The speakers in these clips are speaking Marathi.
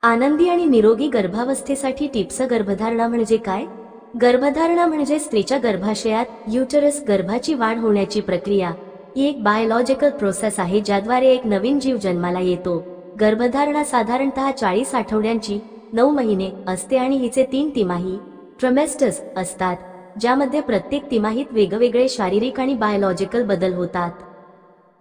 आनंदी आणि निरोगी गर्भावस्थेसाठी टिप्स. गर्भधारणा म्हणजे काय? गर्भधारणा म्हणजे स्त्रीच्या गर्भाशयात युटरस गर्भाची वाढ होण्याची प्रक्रिया. ही एक बायोलॉजिकल प्रोसेस आहे ज्याद्वारे एक नवीन जीव जन्माला येतो. गर्भधारणा साधारणतः 40 आठवड्यांची 9 महिने असते आणि हिचे 3 तिमाही ट्रिमेस्टर्स असतात, ज्यामध्ये प्रत्येक तिमाहीत वेगवेगळे शारीरिक आणि बायोलॉजिकल बदल होतात.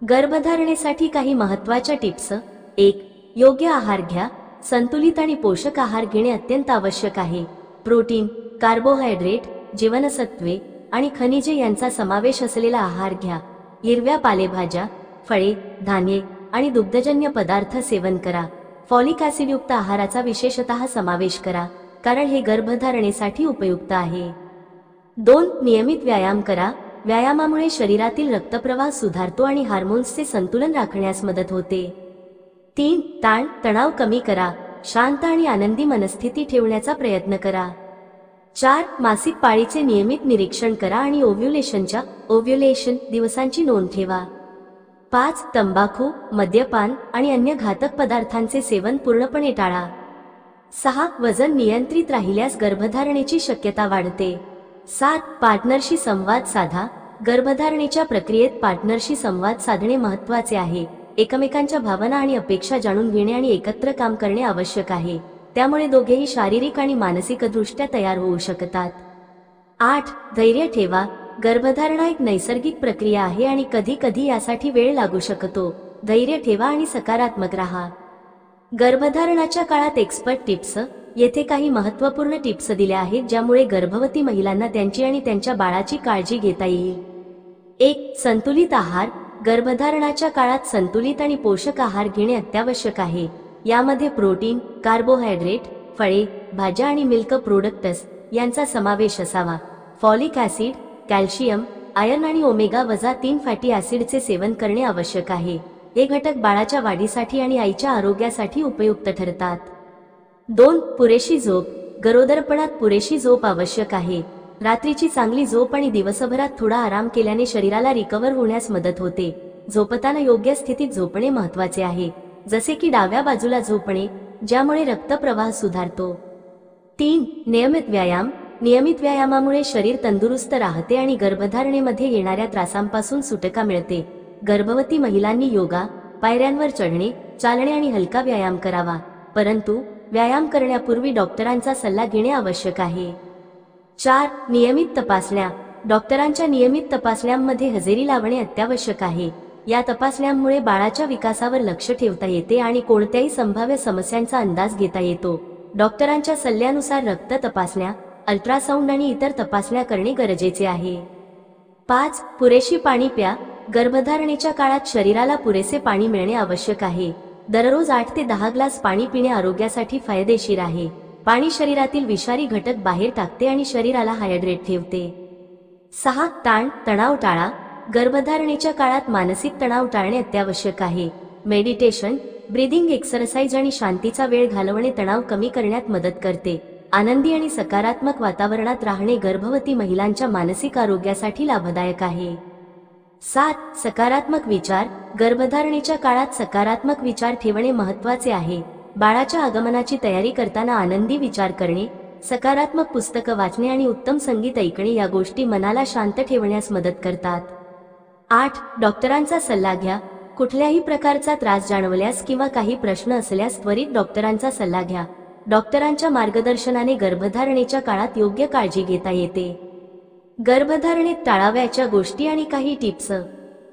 गर्भधारणेसाठी काही महत्त्वाच्या टिप्स. 1. योग्य आहार घ्या. संतुलित आणि पोषक आहार घेणे अत्यंत आवश्यक आहे. प्रोटीन, कार्बोहायड्रेट, जीवनसत्त्वे आणि खनिजे यांचा समावेश असलेला आहार घ्या. हिरव्या पालेभाज्या, फळे, धान्ये आणि दुग्धजन्य पदार्थ सेवन करा. फॉलिक ॲसिडयुक्त आहाराचा विशेषतः समावेश करा, कारण हे गर्भधारणेसाठी उपयुक्त आहे. 2. नियमित व्यायाम करा. व्यायामामुळे शरीरातील रक्तप्रवाह सुधारतो आणि हार्मोन्सचे संतुलन राखण्यास मदत होते. 3. ताण तणाव कमी करा. शांत आणि आनंदी मनस्थिती ठेवण्याचा प्रयत्न करा. 4. मासिक पाळीचे नियमित निरीक्षण करा आणि ओव्ह्युलेशन दिवसांची नोंद ठेवा. 5. तंबाखू, मद्यपान आणि अन्य घातक पदार्थांचे सेवन पूर्णपणे टाळा. 6. वजन नियंत्रित राहिल्यास गर्भधारणेची शक्यता वाढते. 7. पार्टनरशी संवाद साधा. गर्भधारणेच्या प्रक्रियेत पार्टनरशी संवाद साधणे महत्त्वाचे आहे. एकमेकांच्या भावना आणि अपेक्षा जाणून घेणे आणि एकत्र काम करणे आवश्यक आहे. त्यामुळे दोघेही शारीरिक आणि मानसिकदृष्ट्या तयार होऊ शकतात. 8. धैर्य ठेवा. गर्भधारणा एक नैसर्गिक प्रक्रिया आहे आणि कधी कधी यासाठी वेळ लागू शकतो. धैर्य ठेवा आणि सकारात्मक राहा. गर्भधारणाच्या काळात एक्सपर्ट टिप्स. येथे काही महत्त्वपूर्ण टिप्स दिल्या आहेत ज्यामुळे गर्भवती महिलांना त्यांची आणि त्यांच्या बाळाची काळजी घेता येईल. 1. संतुलित आहार. गर्भधारणाच्या काळात संतुलित आणि पोषक आहार घेणे अत्यावश्यक आहे. यामध्ये प्रोटीन, कार्बोहायड्रेट, फळे, भाज्या आणि मिल्क प्रोडक्ट्स यांचा समावेश असावा. फॉलिक ॲसिड, कॅल्शियम, आयर्न आणि ओमेगा-3 फॅटी ॲसिडचे सेवन करणे आवश्यक आहे. हे घटक बाळाच्या वाढीसाठी आणि आईच्या आरोग्यासाठी उपयुक्त ठरतात. 2. पुरेशी झोप. गरोदरपणात पुरेशी झोप आवश्यक आहे. रात्रीची चांगली झोप आणि दिवसभरात थोडा आराम केल्याने शरीराला रिकव्हर होण्यास मदत होते. झोपताना योग्य स्थितीत झोपणे महत्त्वाचे आहे, जसे की डाव्या बाजूला झोपणे, ज्यामुळे रक्तप्रवाह सुधारतो. 3. नियमित व्यायाम. नियमित व्यायामामुळे शरीर तंदुरुस्त राहते आणि गर्भधारणेमध्ये येणाऱ्या त्रासांपासून सुटका मिळते. गर्भवती महिलांनी योगा, पायऱ्यांवर चढणे, चालणे आणि हलका व्यायाम करावा, परंतु व्यायाम करण्यापूर्वी डॉक्टरांचा सल्ला घेणे आवश्यक आहे. 4. नियमित तपासण्या. डॉक्टरांच्या नियमित तपासण्यांमध्ये हजेरी लावणे अत्यावश्यक आहे. या तपासण्यांमुळे बाळाच्या विकासावर लक्ष ठेवता येते आणि कोणत्याही संभाव्य समस्यांचा अंदाज घेता येतो. डॉक्टरांच्या सल्ल्यानुसार रक्त तपासण्या, अल्ट्रासाऊंड आणि इतर तपासण्या करणे गरजेचे आहे. 5. पुरेशी पाणी प्या. गर्भधारणेच्या काळात शरीराला पुरेसे पाणी मिळणे आवश्यक आहे. दररोज 8 ते 10 ग्लास पाणी पिणे आरोग्यासाठी फायदेशीर आहे. पाणी शरीरातील विषारी घटक बाहेर टाकते आणि शरीराला हायड्रेट ठेवते. 6. ताण तणाव टाळा. गर्भधारणेच्या काळात मानसिक तणाव टाळणे अत्यावश्यक आहे. मेडिटेशन, ब्रीदिंग एक्सरसाइज आणि शांतीचा वेळ घालवणे तणाव कमी करण्यात मदत करते. आनंदी आणि सकारात्मक वातावरणात राहणे गर्भवती महिलांच्या मानसिक आरोग्यासाठी लाभदायक आहे. 7. सकारात्मक विचार. गर्भधारणेच्या काळात सकारात्मक विचार ठेवणे महत्त्वाचे आहे. बाळाच्या आगमनाची तयारी करताना आनंदी विचार करणे, सकारात्मक पुस्तकं वाचणे आणि उत्तम संगीत ऐकणे या गोष्टी मनाला शांत ठेवण्यास मदत करतात. 8. डॉक्टरांचा सल्ला घ्या. कुठल्याही प्रकारचा त्रास जाणवल्यास किंवा काही प्रश्न असल्यास त्वरित डॉक्टरांचा सल्ला घ्या. डॉक्टरांच्या मार्गदर्शनाने गर्भधारणेच्या काळात योग्य काळजी घेता येते. गर्भधारणेत टाळावयाच्या गोष्टी आणि काही टिप्स.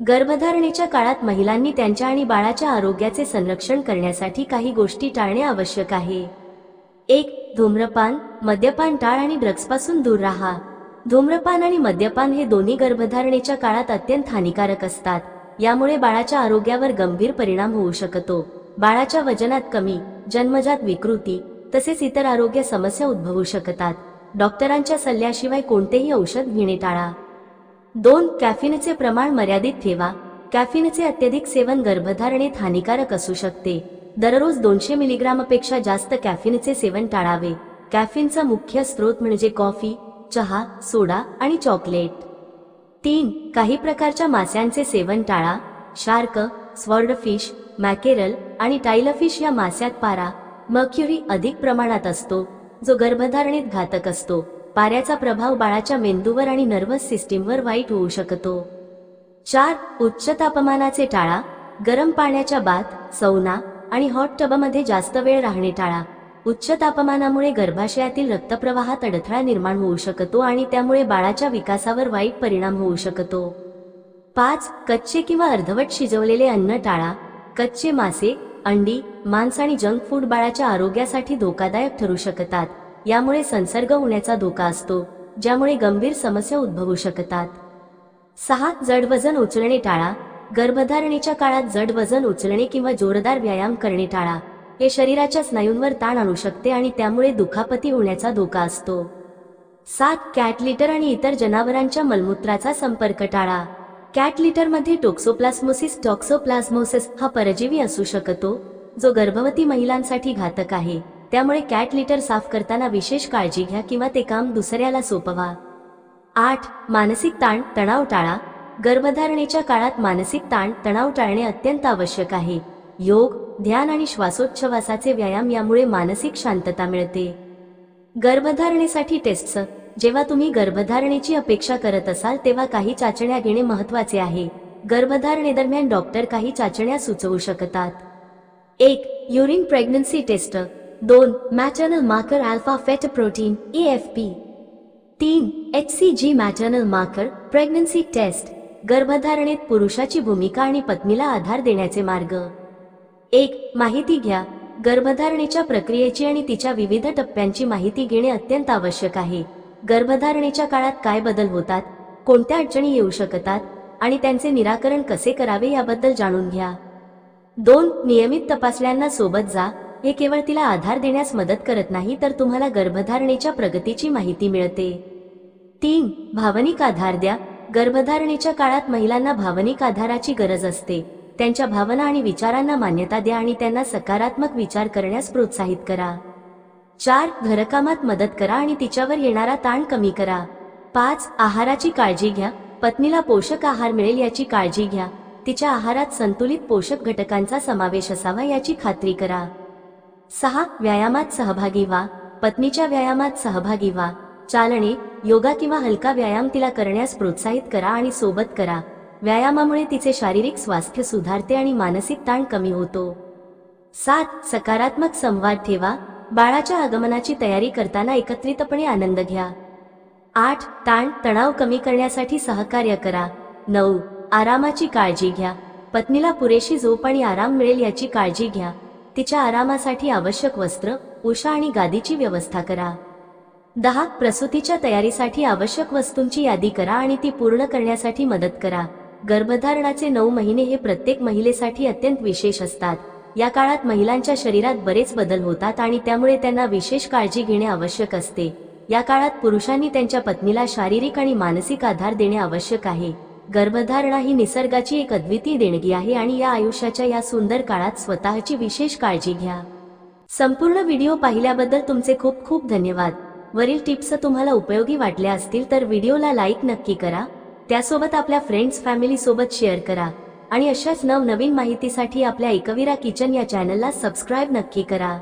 गर्भधारणेच्या काळात महिलांनी त्यांच्या आणि बाळाच्या आरोग्याचे संरक्षण करण्यासाठी काही गोष्टी टाळणे आवश्यक आहे. 1. धूम्रपान, मद्यपान टाळ आणि ड्रग्जपासून दूर राहा. धूम्रपान आणि मद्यपान हे दोन्ही गर्भधारणेच्या काळात अत्यंत हानिकारक असतात. यामुळे बाळाच्या आरोग्यावर गंभीर परिणाम होऊ शकतो. बाळाच्या वजनात कमी, जन्मजात विकृती तसेच इतर आरोग्य समस्या उद्भवू शकतात. डॉक्टरांच्या सल्ल्याशिवाय कोणतेही औषध घेणे टाळा. 2. कॅफीनचे प्रमाण मर्यादित ठेवा. कॅफीनचे अत्यधिक सेवन गर्भधारणेत हानिकारक असू शकते. दररोज 200 मिलीग्रामपेक्षा जास्त कॅफीनचे सेवन टाळावे. कॅफीनचा मुख्य स्रोत म्हणजे कॉफी, चहा, सोडा आणि चॉकलेट. 3. काही प्रकारच्या मास्यांचे सेवन टाळा. शार्क, स्वॉर्डफिश, मॅकेरल आणि टाइलफिश या मास्यात पारा, मर्क्युरी अधिक प्रमाणात असतो, जो गर्भधारणेत घातक असतो. पाऱ्याचा प्रभाव बाळाच्या मेंदूवर आणि नर्व्हस सिस्टीमवर वाईट होऊ शकतो. 4. उच्च तापमानाचे टाळा. गरम पाण्याच्या बाथ, सौना आणि हॉट टबमध्ये जास्त वेळ राहणे टाळा. उच्च तापमानामुळे गर्भाशयातील रक्तप्रवाहात अडथळा निर्माण होऊ शकतो आणि त्यामुळे बाळाच्या विकासावर वाईट परिणाम होऊ शकतो. 5. कच्चे किंवा अर्धवट शिजवलेले अन्न टाळा. कच्चे मासे, अंडी, मांस आणि जंक फूड बाळाच्या आरोग्यासाठी धोकादायक ठरू शकतात. यामुळे संसर्ग होण्याचा धोका असतो, ज्यामुळे गंभीर समस्या उद्भवू शकतात. 6. जड वजन उचलणे टाळा. गर्भधारणेच्या काळात जड वजन उचलणे किंवा जोरदार व्यायाम करणे टाळा. हे शरीराच्या स्नायूंवर ताण आणू शकते आणि त्यामुळे दुखापती होण्याचा धोका असतो. 7. कॅट लिटर आणि इतर जनावरांच्या मलमूत्राचा संपर्क टाळा. कॅट लिटरमध्ये टॉक्सोप्लाझमोसिस हा परजीवी असू शकतो, जो गर्भवती महिलांसाठी घातक आहे. त्यामुळे कॅट लिटर साफ करताना विशेष काळजी घ्या किंवा ते काम दुसऱ्याला सोपवा. 8. मानसिक ताण तणाव टाळा. गर्भधारणेच्या काळात मानसिक ताण तणाव टाळणे अत्यंत आवश्यक आहे. योग, ध्यान आणि श्वासोच्छवासाचे व्यायाम यामुळे मानसिक शांतता मिळते. गर्भधारणेसाठी टेस्ट्स. जेव्हा तुम्ही गर्भधारणेची अपेक्षा करत असाल तेव्हा काही चाचण्या घेणे महत्त्वाचे आहे. गर्भधारणेदरम्यान डॉक्टर काही चाचण्या सुचवू शकतात. 1. Urine pregnancy test. 2. Maternal marker alpha fetoprotein AFP. 3. HCG maternal marker pregnancy test. गर्भधारणेत पुरुषाची भूमिका आणि पत्नीला आधार देण्याचे मार्ग. 1. माहिती घ्या. गर्भधारणेच्या प्रक्रियेची आणि तिच्या विविध टप्प्यांची माहिती घेणे अत्यंत आवश्यक आहे. गर्भधारणेच्या काळात काय बदल होतात, कोणत्या अडचणी येऊ शकतात आणि त्यांचे निराकरण कसे करावे याबद्दल जाणून घ्या. 2. नियमित तपासण्यांना सोबत जा. हे केवळ तिला आधार देण्यास मदत करत नाही तर तुम्हाला गर्भधारणेच्या प्रगतीची माहिती मिळते. 3. भावनिक आधार द्या. गर्भधारणेच्या काळात महिलांना भावनिक आधाराची गरज असते. त्यांच्या भावना आणि विचारांना मान्यता द्या आणि त्यांना सकारात्मक विचार करण्यास प्रोत्साहित करा. 4. घरकामात मदत करा आणि तिच्यावर येणारा ताण कमी करा. 5. आहाराची काळजी घ्या. पत्नीला पोषक आहार मिळेल याची काळजी घ्या. तिच्या आहारात संतुलित पोषक घटकांचा समावेश असावा याची खात्री करा. 6. व्यायामात सहभागी व्हा. पत्नीच्या व्यायामात सहभागी व्हा. चालणे, योगा किंवा हलका व्यायाम तिला करण्यास प्रोत्साहित करा आणि सोबत करा. व्यायामामुळे तिचे शारीरिक स्वास्थ्य सुधारते आणि मानसिक ताण कमी होतो. 7. सकारात्मक संवाद ठेवा. बाळाच्या आगमनाची तयारी करताना एकत्रितपणे आनंद घ्या. 8. ताण तणाव कमी करण्यासाठी सहकार्य करा. 9. आरामाची काळजी घ्या. पत्नीला पुरेशी झोप आणि आराम मिळेल याची काळजी घ्या. तिच्या आरामासाठी आवश्यक वस्त्र, उषा आणि गादीची व्यवस्था करा. 10. प्रसूतीच्या तयारीसाठी आवश्यक वस्तूंची यादी करा आणि ती पूर्ण करण्यासाठी मदत करा. गर्भधारणाचे 9 महिने हे प्रत्येक महिलेसाठी अत्यंत विशेष असतात. या काळात महिलांच्या शरीरात बरेच बदल होतात आणि त्यामुळे त्यांना विशेष काळजी घेणे आवश्यक असते. या काळात पुरुषांनी त्यांच्या पत्नीला शारीरिक आणि मानसिक आधार देणे आवश्यक आहे. गर्भधारणा ही निसर्गाची एक अद्वितीय देणगी आहे आणि या आयुष्याच्या या सुंदर काळात स्वतःची विशेष काळजी घ्या. संपूर्ण व्हिडिओ पाहिल्याबद्दल तुमचे खूप खूप धन्यवाद. वरील टिप्स तुम्हाला उपयोगी वाटल्या असतील तर व्हिडिओला लाईक नक्की करा. त्यासोबत आपल्या फ्रेंड्स फॅमिली सोबत शेअर करा आणि अशाच नवनवीन माहितीसाठी आपल्या एकवीरा किचन या चॅनलला सबस्क्राईब नक्की करा.